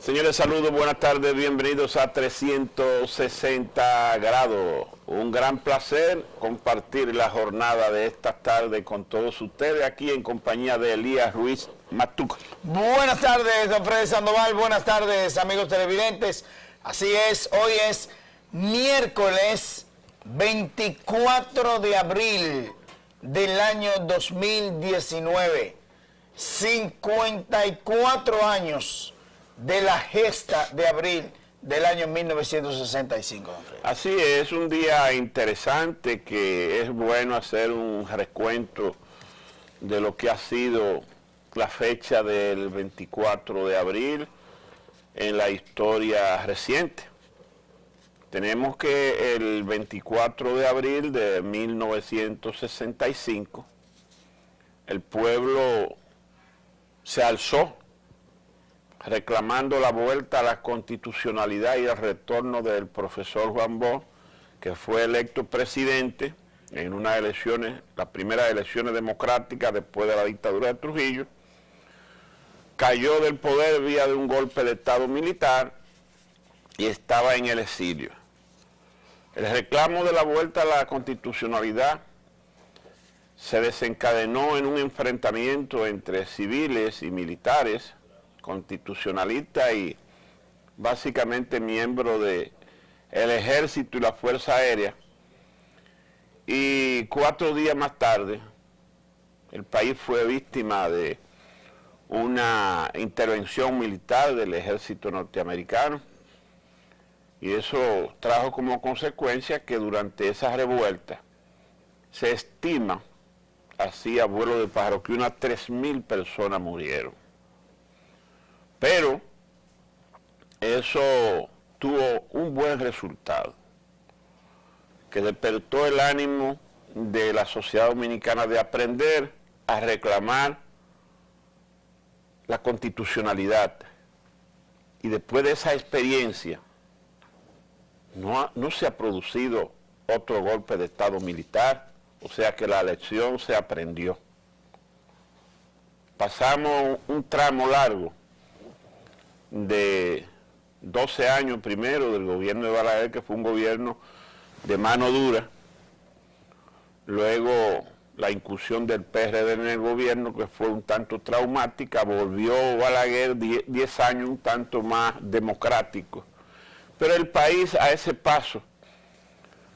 Señores, saludos, buenas tardes, bienvenidos a 360 grados. Un gran placer compartir la jornada de esta tarde con todos ustedes aquí en compañía de Elías Ruiz Matuco. Buenas tardes, don Freddy Sandoval, buenas tardes, amigos televidentes. Así es, hoy es miércoles 24 de abril del año 2019. 54 años de la gesta de abril del año 1965, don Freddy. Así es, un día interesante que es bueno hacer un recuento de lo que ha sido la fecha del 24 de abril en la historia reciente. Tenemos que el 24 de abril de 1965, el pueblo se alzó reclamando la vuelta a la constitucionalidad y el retorno del profesor Juan Bosch, que fue electo presidente en unas elecciones, las primeras elecciones democráticas después de la dictadura de Trujillo. Cayó del poder vía de un golpe de Estado militar y estaba en el exilio. El reclamo de la vuelta a la constitucionalidad se desencadenó en un enfrentamiento entre civiles y militares, constitucionalistas y básicamente miembros del ejército y la fuerza aérea. Y 4 días más tarde, el país fue víctima de una intervención militar del ejército norteamericano, y eso trajo como consecuencia que durante esa revuelta se estima, así a vuelo de pájaro, que unas 3.000 personas murieron. Pero eso tuvo un buen resultado, que despertó el ánimo de la sociedad dominicana de aprender a reclamar la constitucionalidad. Y después de esa experiencia, no se ha producido otro golpe de Estado militar, o sea que la lección se aprendió. Pasamos un tramo largo de 12 años primero del gobierno de Balaguer, que fue un gobierno de mano dura, luego la incursión del PRD en el gobierno, que fue un tanto traumática, volvió Balaguer 10 años un tanto más democrático, pero el país a ese paso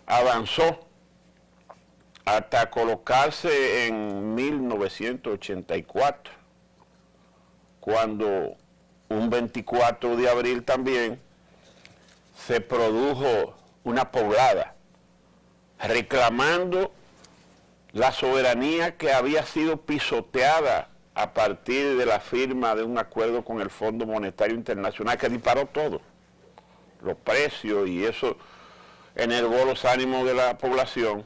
avanzó hasta colocarse en 1984, cuando un 24 de abril también se produjo una poblada reclamando la soberanía que había sido pisoteada a partir de la firma de un acuerdo con el Fondo Monetario Internacional que disparó todo, los precios, y eso enervó los ánimos de la población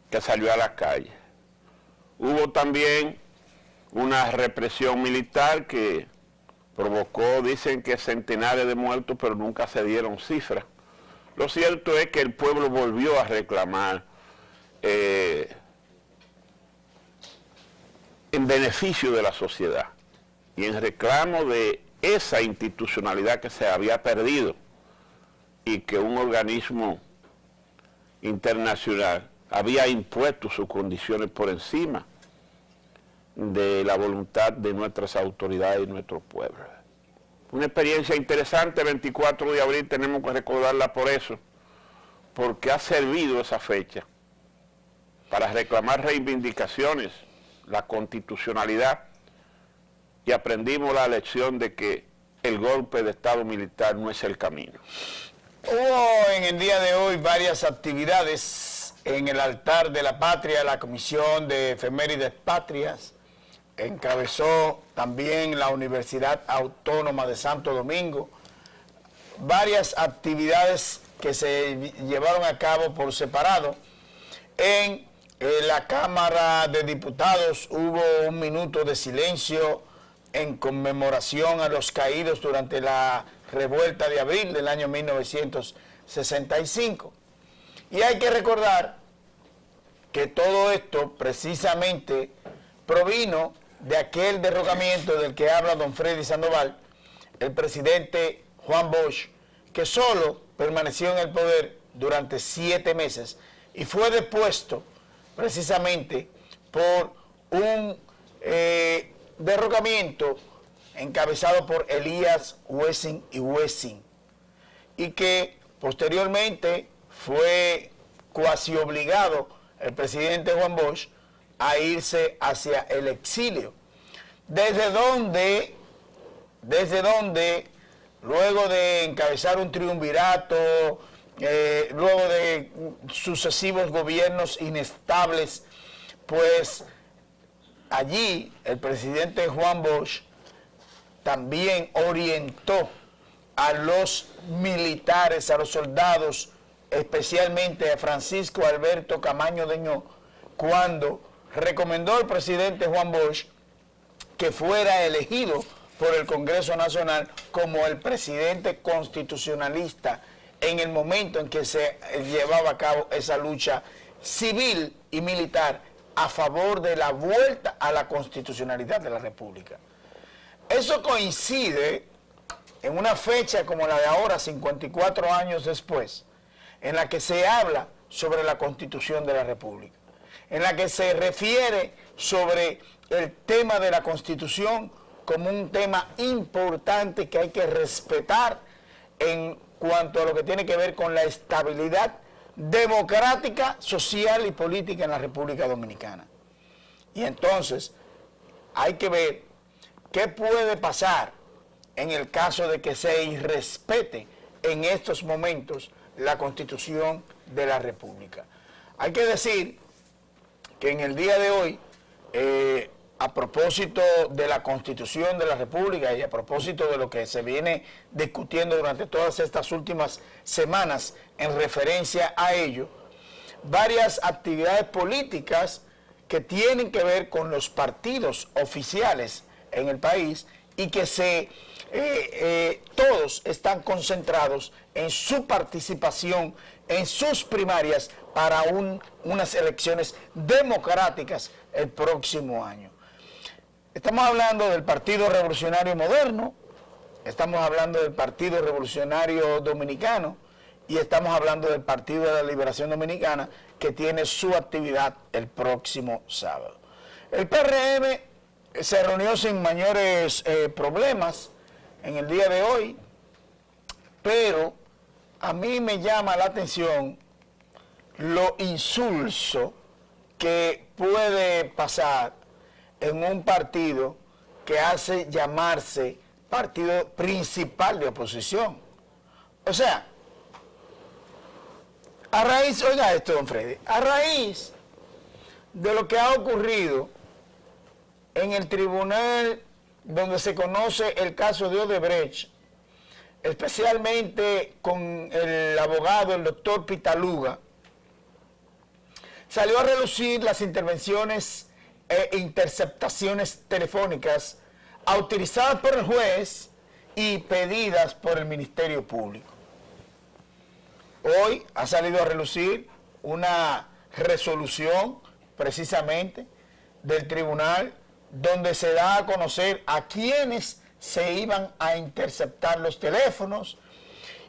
que salió a la calle. Hubo también una represión militar que provocó, dicen que centenares de muertos, pero nunca se dieron cifras. Lo cierto es que el pueblo volvió a reclamar en beneficio de la sociedad y en reclamo de esa institucionalidad que se había perdido y que un organismo internacional había impuesto sus condiciones por encima de la voluntad de nuestras autoridades y nuestro pueblo. Una experiencia interesante, 24 de abril, tenemos que recordarla por eso, porque ha servido esa fecha para reclamar reivindicaciones, la constitucionalidad, y aprendimos la lección de que el golpe de Estado militar no es el camino. Hubo en el día de hoy varias actividades en el altar de la patria. La Comisión de Efemérides Patrias encabezó también la Universidad Autónoma de Santo Domingo. Varias actividades que se llevaron a cabo por separado. En la Cámara de Diputados hubo un minuto de silencio en conmemoración a los caídos durante la revuelta de abril del año 1965. Y hay que recordar que todo esto precisamente provino de aquel derrocamiento del que habla don Freddy Sandoval, el presidente Juan Bosch, que solo permaneció en el poder durante 7 meses y fue depuesto precisamente por un derrocamiento encabezado por Elías Wessing y Wessing, y que posteriormente fue cuasi obligado el presidente Juan Bosch a irse hacia el exilio, desde donde luego de encabezar un triunvirato, luego de sucesivos gobiernos inestables, pues allí el presidente Juan Bosch también orientó a los militares, a los soldados, especialmente a Francisco Alberto Camaño Deñó, cuando recomendó al presidente Juan Bosch que fuera elegido por el Congreso Nacional como el presidente constitucionalista en el momento en que se llevaba a cabo esa lucha civil y militar a favor de la vuelta a la constitucionalidad de la República. Eso coincide en una fecha como la de ahora, 54 años después, en la que se habla sobre la Constitución de la República, en la que se refiere sobre el tema de la Constitución como un tema importante que hay que respetar en cuanto a lo que tiene que ver con la estabilidad democrática, social y política en la República Dominicana. Y entonces hay que ver qué puede pasar en el caso de que se irrespete en estos momentos la Constitución de la República. Hay que decir que en el día de hoy, a propósito de la Constitución de la República y a propósito de lo que se viene discutiendo durante todas estas últimas semanas en referencia a ello, varias actividades políticas que tienen que ver con los partidos oficiales en el país y que todos están concentrados en su participación en sus primarias para unas elecciones democráticas el próximo año. Estamos hablando del Partido Revolucionario Moderno, estamos hablando del Partido Revolucionario Dominicano y estamos hablando del Partido de la Liberación Dominicana, que tiene su actividad el próximo sábado. El PRM se reunió sin mayores problemas en el día de hoy, pero a mí me llama la atención lo insulso que puede pasar en un partido que hace llamarse partido principal de oposición. O sea, a raíz, oiga esto, don Freddy, a raíz de lo que ha ocurrido en el tribunal donde se conoce el caso de Odebrecht, especialmente con el abogado, el doctor Pitaluga, salió a relucir las intervenciones e interceptaciones telefónicas autorizadas por el juez y pedidas por el Ministerio Público. Hoy ha salido a relucir una resolución precisamente del tribunal donde se da a conocer a quienes se iban a interceptar los teléfonos,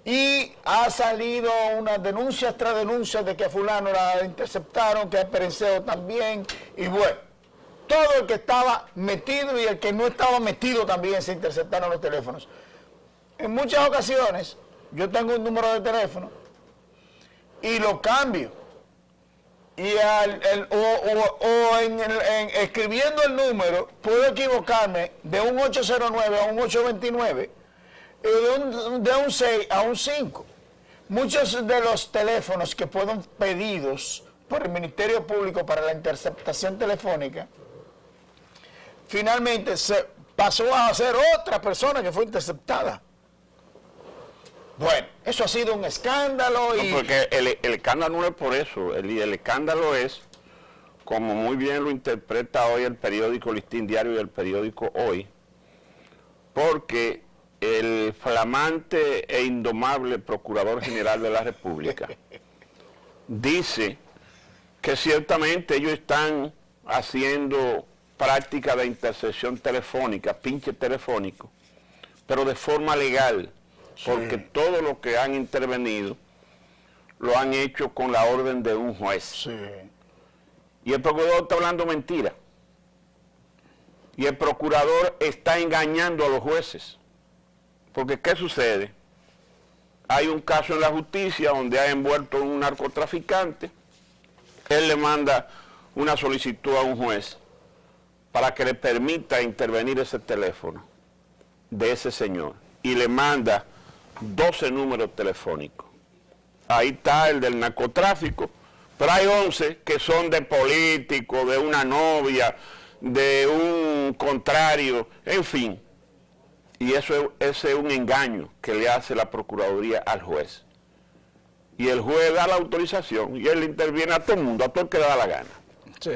y ha salido unas denuncias tras denuncias de que a fulano la interceptaron, que a Perenceo también, y bueno, todo el que estaba metido y el que no estaba metido también se interceptaron los teléfonos. En muchas ocasiones yo tengo un número de teléfono y lo cambio, y escribiendo el número puedo equivocarme de un 809 a un 829, de un 6 a un 5. Muchos de los teléfonos que fueron pedidos por el Ministerio Público para la interceptación telefónica, finalmente se pasó a ser otra persona que fue interceptada. Bueno, eso ha sido un escándalo. No, porque el escándalo no es por eso, el escándalo es, como muy bien lo interpreta hoy el periódico Listín Diario y el periódico Hoy, porque el flamante e indomable Procurador General de la República dice que ciertamente ellos están haciendo práctica de intercepción telefónica, pinche telefónico, pero de forma legal, porque todo lo que han intervenido lo han hecho con la orden de un juez. Sí. Y el procurador está hablando mentira. Y el procurador está engañando a los jueces. Porque ¿qué sucede? Hay un caso en la justicia donde ha envuelto a un narcotraficante. Él le manda una solicitud a un juez para que le permita intervenir ese teléfono de ese señor. Y le manda 12 números telefónicos. Ahí está el del narcotráfico, pero hay 11 que son de político, de una novia, de un contrario, en fin. Y ese es un engaño que le hace la Procuraduría al juez. Y el juez da la autorización y él interviene a todo el mundo, a todo el que le da la gana. Sí.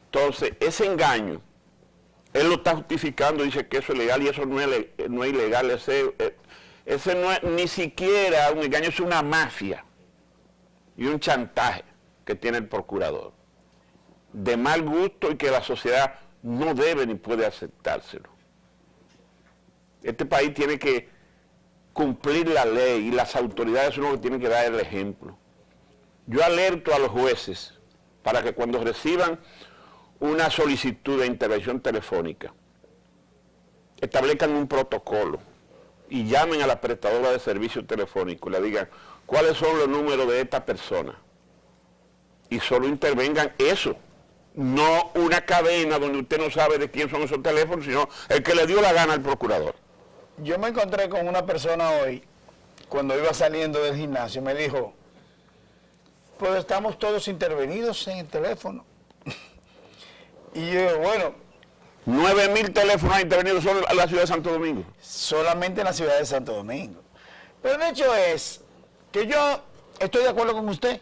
Entonces, ese engaño, él lo está justificando, dice que eso es legal y eso no es ilegal, ese no es ni siquiera un engaño, es una mafia y un chantaje que tiene el procurador, de mal gusto y que la sociedad no debe ni puede aceptárselo. Este país tiene que cumplir la ley y las autoridades son los que tienen que dar el ejemplo. Yo alerto a los jueces para que cuando reciban una solicitud de intervención telefónica, establezcan un protocolo y llamen a la prestadora de servicios telefónicos y le digan cuáles son los números de esta persona y solo intervengan eso, no una cadena donde usted no sabe de quién son esos teléfonos, sino el que le dio la gana al procurador. Yo me encontré con una persona hoy, cuando iba saliendo del gimnasio, me dijo, pues estamos todos intervenidos en el teléfono. Y yo, bueno, 9.000 teléfonos han intervenido solo en la ciudad de Santo Domingo. solamente en la ciudad de Santo Domingo. Pero el hecho es que yo estoy de acuerdo con usted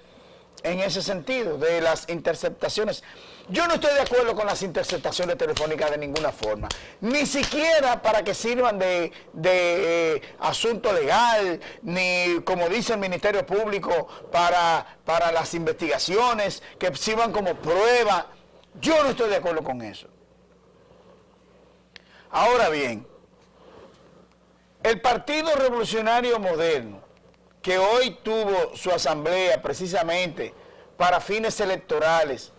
en ese sentido, de las interceptaciones. Yo no estoy de acuerdo con las interceptaciones telefónicas de ninguna forma, ni siquiera para que sirvan de asunto legal, ni como dice el Ministerio Público, para las investigaciones, que sirvan como prueba. Yo no estoy de acuerdo con eso. Ahora bien, el Partido Revolucionario Moderno, que hoy tuvo su asamblea precisamente para fines electorales,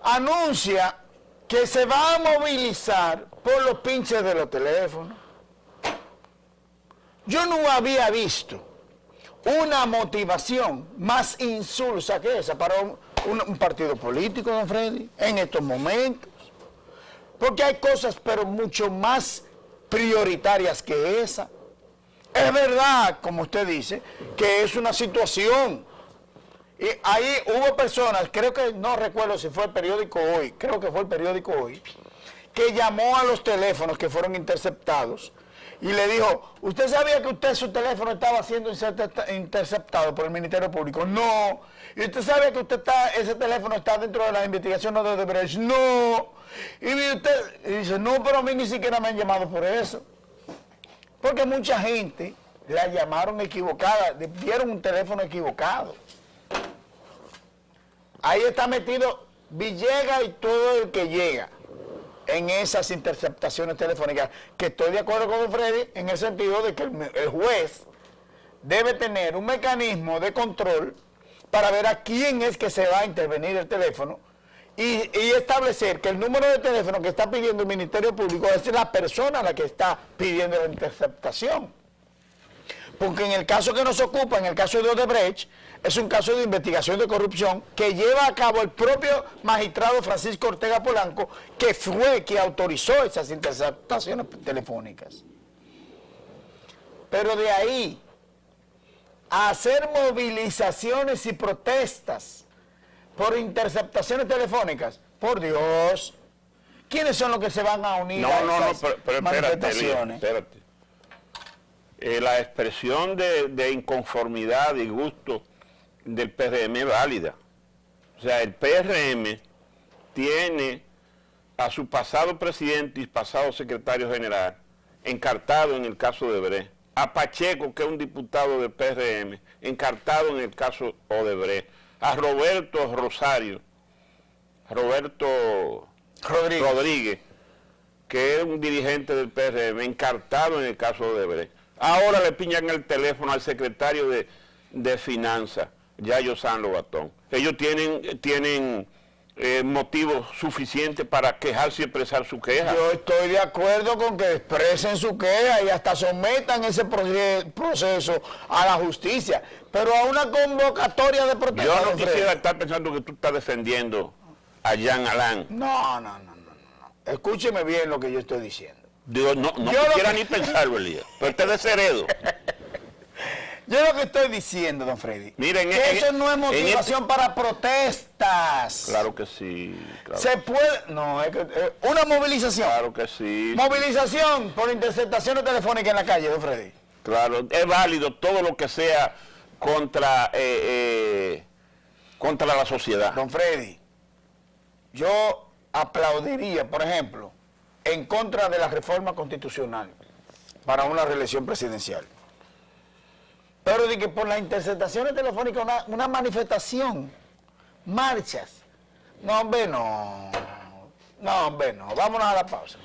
anuncia que se va a movilizar por los pinches de los teléfonos. Yo no había visto una motivación más insulsa que esa para un partido político, don Freddy, en estos momentos. Porque hay cosas, pero mucho más prioritarias que esa. Es verdad, como usted dice, que es una situación. Y ahí hubo personas, creo que no recuerdo si fue el periódico Hoy, creo que fue el periódico Hoy, que llamó a los teléfonos que fueron interceptados y le dijo, ¿usted sabía que su teléfono estaba siendo interceptado por el Ministerio Público? No. ¿Y usted sabe que ese teléfono está dentro de las investigaciones de Odebrecht? No. Y dice, no, pero a mí ni siquiera me han llamado por eso. Porque mucha gente la llamaron equivocada, le dieron un teléfono equivocado. Ahí está metido Villegas y todo el que llega en esas interceptaciones telefónicas, que estoy de acuerdo con Freddy en el sentido de que el juez debe tener un mecanismo de control para ver a quién es que se va a intervenir el teléfono y establecer que el número de teléfono que está pidiendo el Ministerio Público es la persona a la que está pidiendo la interceptación. Porque en el caso que nos ocupa, en el caso de Odebrecht, es un caso de investigación de corrupción que lleva a cabo el propio magistrado Francisco Ortega Polanco, que fue quien autorizó esas interceptaciones telefónicas. Pero de ahí a hacer movilizaciones y protestas por interceptaciones telefónicas, por Dios, ¿quiénes son los que se van a unir a esas pero manifestaciones? Espérate. La expresión de inconformidad y gusto del PRM es válida. O sea, el PRM tiene a su pasado presidente y pasado secretario general encartado en el caso de Odebrecht, a Pacheco, que es un diputado del PRM, encartado en el caso Odebrecht, a Roberto Rodríguez, que es un dirigente del PRM, encartado en el caso de Odebrecht. Ahora le piñan el teléfono al secretario de Finanzas, Yayo San Lobatón. Ellos tienen motivos suficientes para quejarse y expresar su queja. Yo estoy de acuerdo con que expresen su queja y hasta sometan ese proceso a la justicia, pero a una convocatoria de protesta. Yo no quisiera estar pensando que tú estás defendiendo a Jean Alain. No. Escúcheme bien lo que yo estoy diciendo. Digo, no quisiera ni pensarlo, Elías, pero usted es ceredo. Yo lo que estoy diciendo, don Freddy, Miren, que eso no es motivación para protestas. Claro que sí. Claro. Se puede, no, es que una movilización. Claro que sí. Movilización por interceptaciones telefónicas en la calle, don Freddy. Claro, es válido todo lo que sea contra la sociedad. Don Freddy, yo aplaudiría, por ejemplo, en contra de la reforma constitucional para una reelección presidencial. Pero de que por las interceptaciones telefónicas, una manifestación, marchas. No, hombre, no. No, hombre, no. Vámonos a la pausa.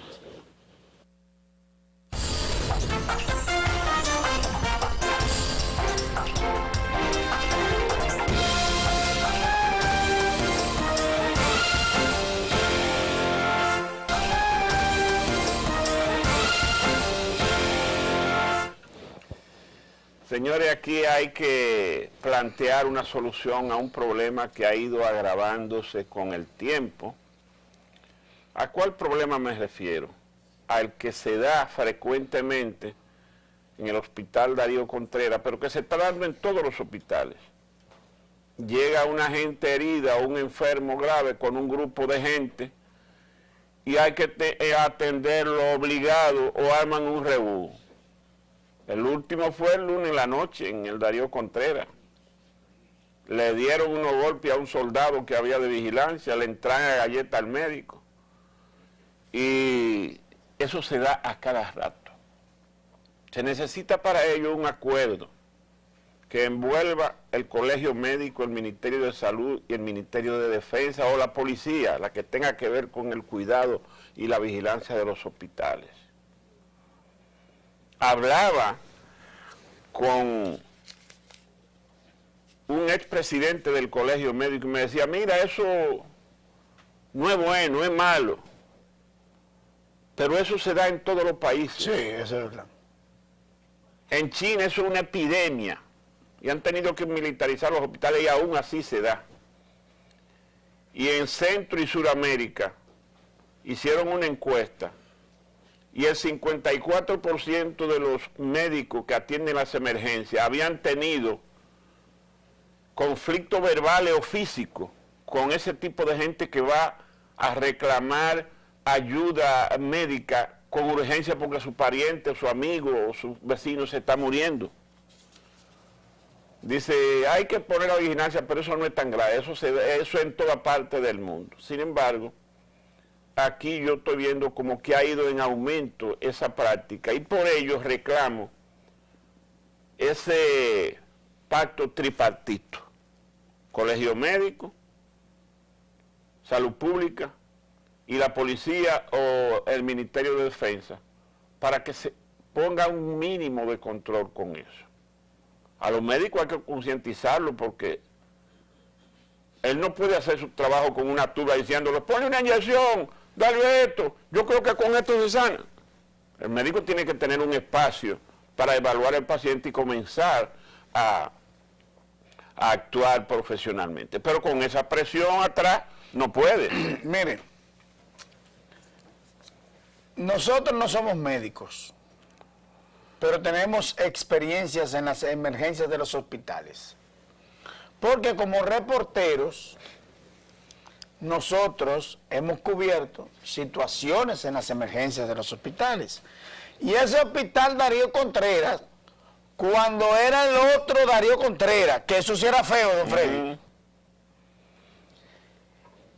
Señores, aquí hay que plantear una solución a un problema que ha ido agravándose con el tiempo. ¿A cuál problema me refiero? Al que se da frecuentemente en el Hospital Darío Contreras, pero que se está dando en todos los hospitales. Llega una gente herida o un enfermo grave con un grupo de gente y hay que atenderlo obligado o arman un rebú. El último fue el lunes en la noche en el Darío Contreras. Le dieron unos golpes a un soldado que había de vigilancia, le entran a galleta al médico. Y eso se da a cada rato. Se necesita para ello un acuerdo que envuelva el Colegio Médico, el Ministerio de Salud y el Ministerio de Defensa o la policía, la que tenga que ver con el cuidado y la vigilancia de los hospitales. Hablaba con un expresidente del Colegio Médico y me decía, mira, eso no es bueno, es malo, pero eso se da en todos los países. Sí, eso es verdad. En China eso es una epidemia y han tenido que militarizar los hospitales y aún así se da. Y en Centro y Suramérica hicieron una encuesta y el 54% de los médicos que atienden las emergencias habían tenido conflictos verbales o físicos con ese tipo de gente que va a reclamar ayuda médica con urgencia porque su pariente, o su amigo o su vecino se está muriendo. Dice, hay que poner la vigilancia, pero eso no es tan grave, eso es en toda parte del mundo. Sin embargo, aquí yo estoy viendo como que ha ido en aumento esa práctica y por ello reclamo ese pacto tripartito, Colegio Médico, Salud Pública y la Policía o el Ministerio de Defensa, para que se ponga un mínimo de control con eso. A los médicos hay que concientizarlo porque él no puede hacer su trabajo con una tuba diciéndole, ponle una inyección, dale esto, yo creo que con esto se sana. El médico tiene que tener un espacio para evaluar al paciente y comenzar a actuar profesionalmente. Pero con esa presión atrás no puede. Mire, nosotros no somos médicos, pero tenemos experiencias en las emergencias de los hospitales. Porque como reporteros, nosotros hemos cubierto situaciones en las emergencias de los hospitales. Y ese hospital Darío Contreras, cuando era el otro Darío Contreras, que eso sí era feo, don Freddy,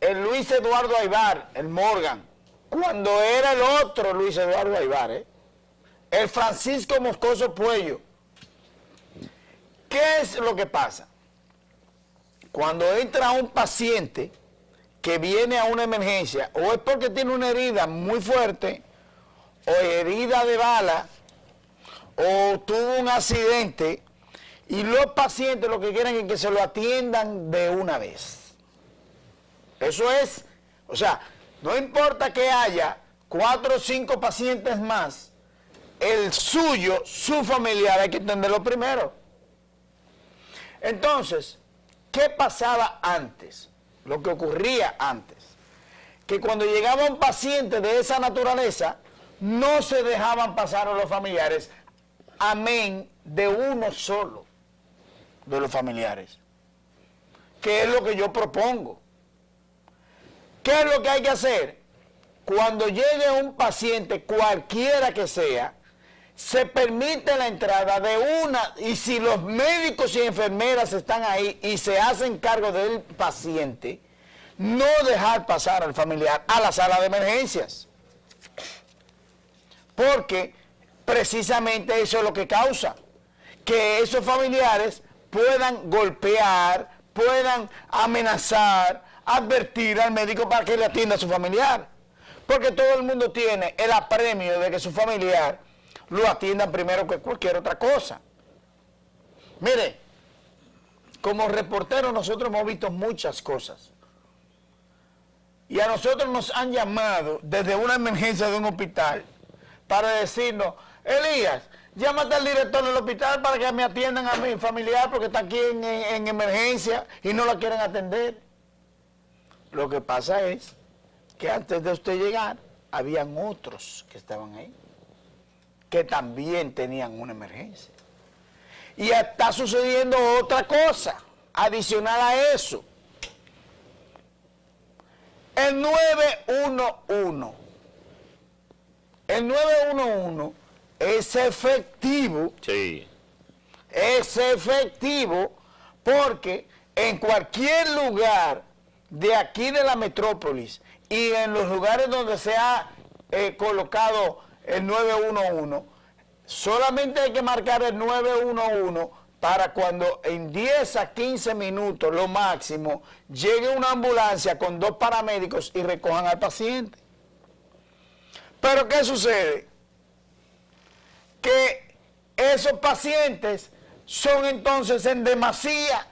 el Luis Eduardo Aybar, el Morgan, cuando era el otro Luis Eduardo Aybar, el Francisco Moscoso Puello. ¿Qué es lo que pasa? Cuando entra un paciente que viene a una emergencia, o es porque tiene una herida muy fuerte, o herida de bala o tuvo un accidente y los pacientes lo que quieren es que se lo atiendan de una vez. Eso es, o sea, no importa que haya 4 o 5 pacientes más, el suyo, su familiar, hay que atenderlo primero. Entonces, ¿qué pasaba antes? Lo que ocurría antes. Que cuando llegaba un paciente de esa naturaleza, no se dejaban pasar a los familiares, amén de uno solo de los familiares. ¿Qué es lo que yo propongo? ¿Qué es lo que hay que hacer? Cuando llegue un paciente, cualquiera que sea, se permite la entrada de una, y si los médicos y enfermeras están ahí y se hacen cargo del paciente, no dejar pasar al familiar a la sala de emergencias. Porque precisamente eso es lo que causa que esos familiares puedan golpear, puedan amenazar, advertir al médico para que le atienda a su familiar. Porque todo el mundo tiene el apremio de que su familiar lo atiendan primero que cualquier otra cosa. Mire, como reporteros nosotros hemos visto muchas cosas. Y a nosotros nos han llamado desde una emergencia de un hospital para decirnos, Elías, llámate al director del hospital para que me atiendan a mi familiar porque está aquí en emergencia y no la quieren atender. Lo que pasa es que antes de usted llegar, habían otros que estaban ahí, que también tenían una emergencia. Y está sucediendo otra cosa, adicional a eso. El 911. El 911 es efectivo. Sí. Es efectivo porque en cualquier lugar de aquí de la metrópolis y en los lugares donde se ha colocado el 911, solamente hay que marcar el 911 para cuando en 10 a 15 minutos, lo máximo, llegue una ambulancia con 2 paramédicos y recojan al paciente. Pero ¿qué sucede? Que esos pacientes son entonces en demasía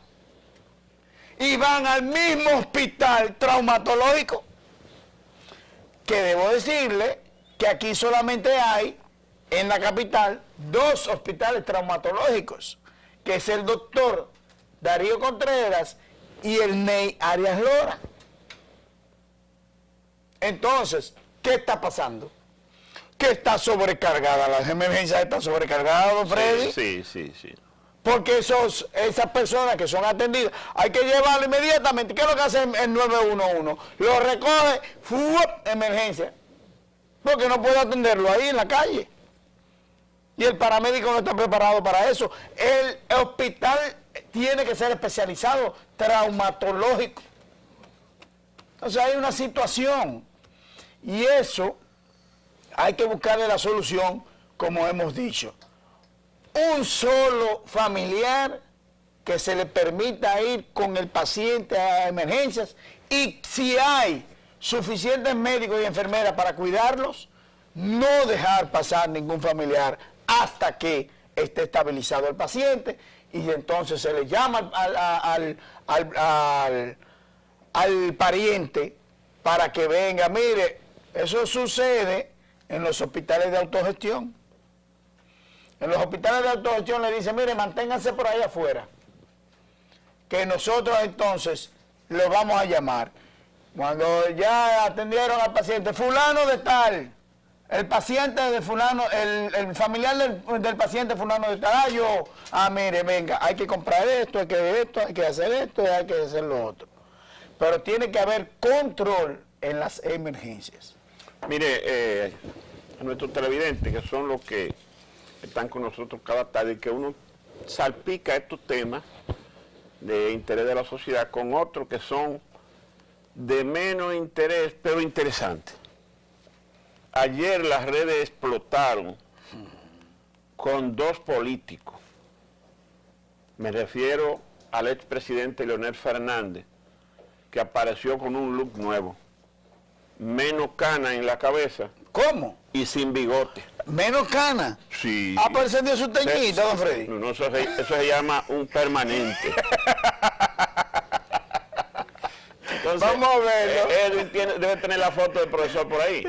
y van al mismo hospital traumatológico, que debo decirle que aquí solamente hay, en la capital, 2 hospitales traumatológicos, que es el doctor Darío Contreras y el NEI Arias Lora. Entonces, ¿qué está pasando? Que está sobrecargada, las emergencias están sobrecargadas, don Freddy. Sí. Porque esas personas que son atendidas, hay que llevarlo inmediatamente. ¿Qué es lo que hace el 911? Lo recoge, ¡fuop! Emergencia. Porque no puede atenderlo ahí en la calle. Y el paramédico no está preparado para eso. El hospital tiene que ser especializado, traumatológico. Entonces hay una situación. Y eso hay que buscarle la solución, como hemos dicho. Un solo familiar que se le permita ir con el paciente a emergencias, y si hay suficientes médicos y enfermeras para cuidarlos, no dejar pasar ningún familiar hasta que esté estabilizado el paciente, y entonces se le llama al pariente para que venga. Mire, eso sucede en los hospitales de autogestión. En los hospitales de autogestión le dicen, mire, manténganse por ahí afuera, que nosotros entonces los vamos a llamar. Cuando ya atendieron al paciente, fulano de tal, el paciente de fulano, el familiar del paciente fulano de tal, mire, venga, hay que comprar esto, hay que hacer esto, hay que hacer lo otro. Pero tiene que haber control en las emergencias. Mire, a nuestros televidentes, que son los que están con nosotros cada tarde, que uno salpica estos temas de interés de la sociedad con otros que son de menos interés, pero interesantes. Ayer las redes explotaron con 2 políticos. Me refiero al expresidente Leonel Fernández, que apareció con un look nuevo. Menos cana en la cabeza ¿Cómo? Y sin bigote. Menos cana. Sí. Ah, pero ese dio su teñita, don Freddy. No, eso se llama un permanente. Entonces, Vamos a verlo. Edwin debe tener la foto del profesor por ahí.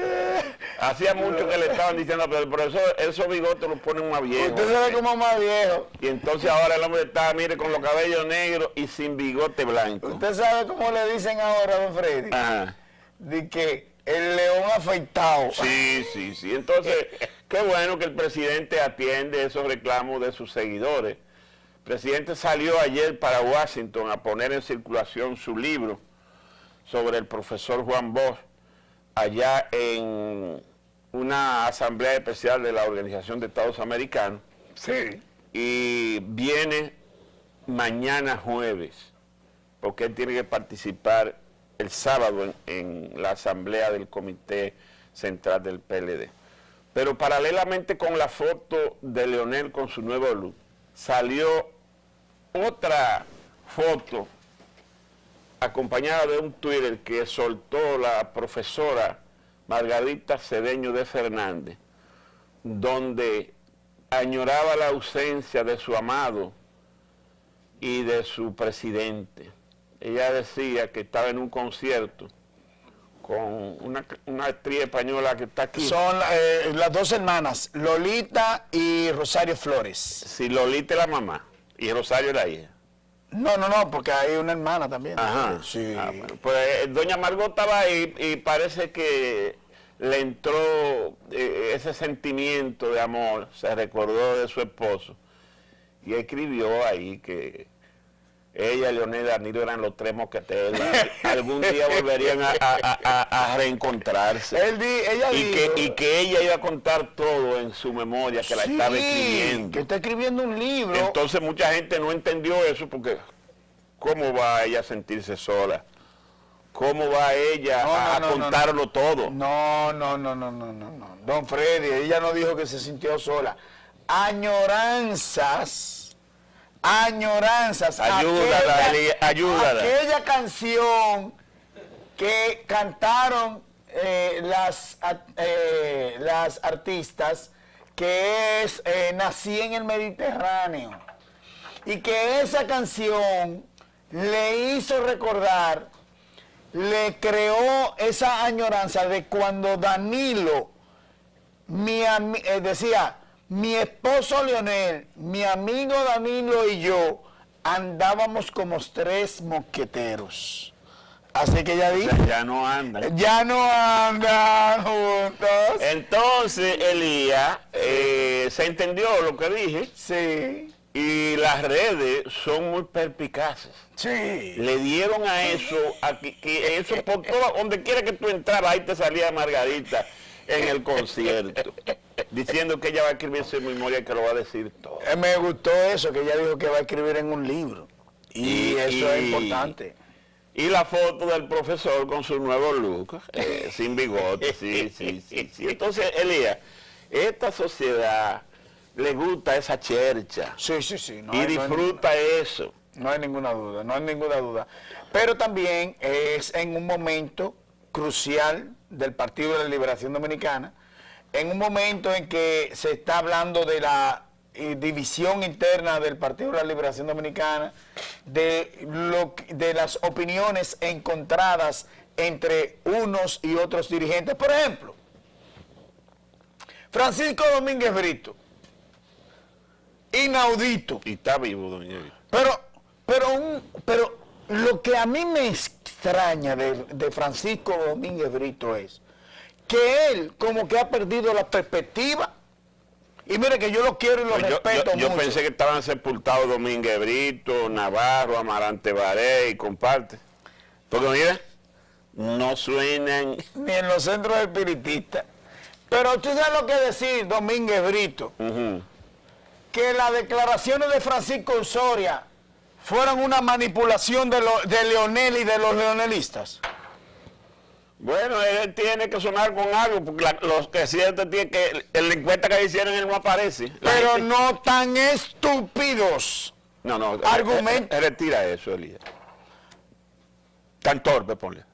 Hacía mucho que le estaban diciendo, pero el profesor, esos bigotes los ponen más viejos. Usted se ve como más viejo. Y entonces ahora el hombre está, mire, con los cabellos negros y sin bigote blanco. Usted sabe cómo le dicen ahora, don Freddy. Ajá. De que el león afeitado. Sí. Entonces, qué bueno que el presidente atiende esos reclamos de sus seguidores. El presidente salió ayer para Washington a poner en circulación su libro sobre el profesor Juan Bosch, allá en una asamblea especial de la Organización de Estados Americanos. Sí. Y viene mañana jueves, porque él tiene que participar el sábado en la asamblea del Comité Central del PLD. Pero paralelamente con la foto de Leonel con su nuevo look, salió otra foto acompañada de un Twitter que soltó la profesora Margarita Cedeño de Fernández, donde añoraba la ausencia de su amado y de su presidente. Ella decía que estaba en un concierto con una actriz española que está aquí. Son las dos hermanas, Lolita y Rosario Flores. Sí, Lolita es la mamá y Rosario es la hija. No, porque hay una hermana también. Ajá. Sí. Bueno, pues doña Margot estaba ahí y parece que le entró ese sentimiento de amor, se recordó de su esposo y escribió ahí que ella, Leonel y Danilo eran los tres mosqueteros. Algún día volverían a reencontrarse. Ella dijo Y que ella iba a contar todo en su memoria, que la estaba escribiendo. Que está escribiendo un libro. Entonces mucha gente no entendió eso porque ¿cómo va ella a sentirse sola? ¿Cómo va ella a contarlo todo? No. Don Freddy, ella no dijo que se sintió sola. Añoranzas. Ayúdala, ayúdala. Aquella canción que cantaron las artistas, que es Nací en el Mediterráneo, y que esa canción le hizo recordar, le creó esa añoranza de cuando Danilo decía, mi esposo Leonel, mi amigo Danilo y yo andábamos como tres mosqueteros. Así que ya dijo, Ya no andan. ya no andan juntos. Entonces, Elías, se entendió lo que dije Sí, y las redes son muy perspicaces. sí. Le dieron a eso, que eso por todo, donde quiera que tú entrabas, ahí te salía Margarita en el concierto, diciendo que ella va a escribir su memoria y que lo va a decir todo. Me gustó eso, que ella dijo que va a escribir en un libro. Y eso es importante. Y la foto del profesor con su nuevo look, sin bigote, sí. Entonces, Elías, esta sociedad le gusta esa chercha. Sí. Y disfruta eso. No hay ninguna duda. Pero también es en un momento crucial del Partido de la Liberación Dominicana, en un momento en que se está hablando de la división interna del Partido de la Liberación Dominicana, de las opiniones encontradas entre unos y otros dirigentes. Por ejemplo, Francisco Domínguez Brito, inaudito. Y está vivo, doña Evita. Pero lo que a mí me extraña de Francisco Domínguez Brito es que él como que ha perdido la perspectiva. Y mire que yo lo quiero y lo respeto mucho. Yo pensé que estaban sepultados Domínguez Brito, Navarro, Amarante Baré y comparte. Porque mira, no suenan. Ni en los centros espiritistas. Pero tú sabes lo que decir Domínguez Brito. Que las declaraciones de Francisco Osoria fueron una manipulación de Leonel y de los leonelistas. Bueno, él tiene que sonar con algo, porque los presidentes tienen que, en la encuesta que hicieron él no aparece. Pero no tan estúpidos. No, Argumento. Retira eso, Elías. Tan torpe, ponle.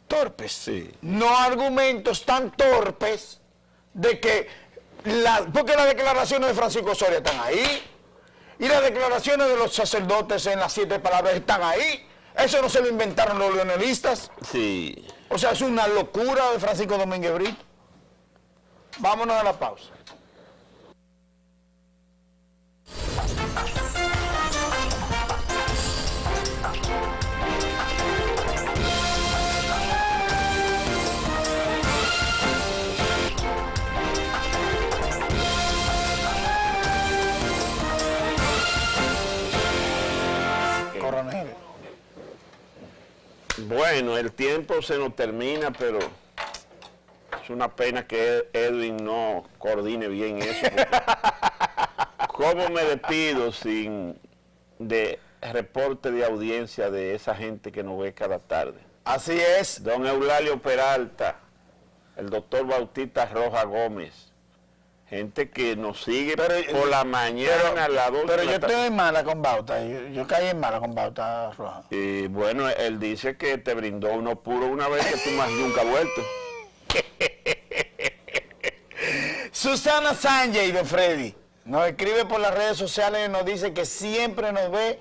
Torpes. Sí. No argumentos tan torpes de que, porque las declaraciones de Francisco Osorio están ahí, y las declaraciones de los sacerdotes en las 7 palabras están ahí. Eso no se lo inventaron los leonelistas. Sí. O sea, es una locura de Francisco Domínguez Brito. Vámonos a la pausa. Coronel. Bueno, el tiempo se nos termina, pero es una pena que Edwin no coordine bien eso. ¿Cómo me despido sin de reporte de audiencia de esa gente que nos ve cada tarde? Así es. Don Eulalio Peralta, el doctor Bautista Rojas Gómez, gente que nos sigue por la mañana a las 2 Pero de yo la tarde. estoy en mala con Bauta, yo caí en mala con Bauta Roja. Y bueno, él dice que te brindó uno puro una vez que tú más nunca has vuelto. Susana Sánchez y don Freddy nos escribe por las redes sociales y nos dice que siempre nos ve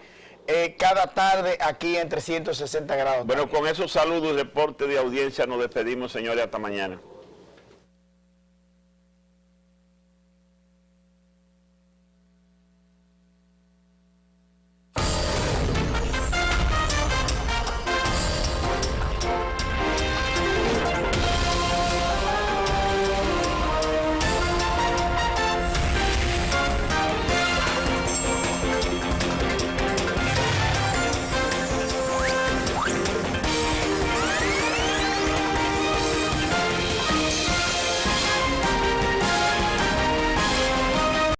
cada tarde aquí en 360 grados. Bueno, con esos saludos y reportes de audiencia nos despedimos, señores, hasta mañana.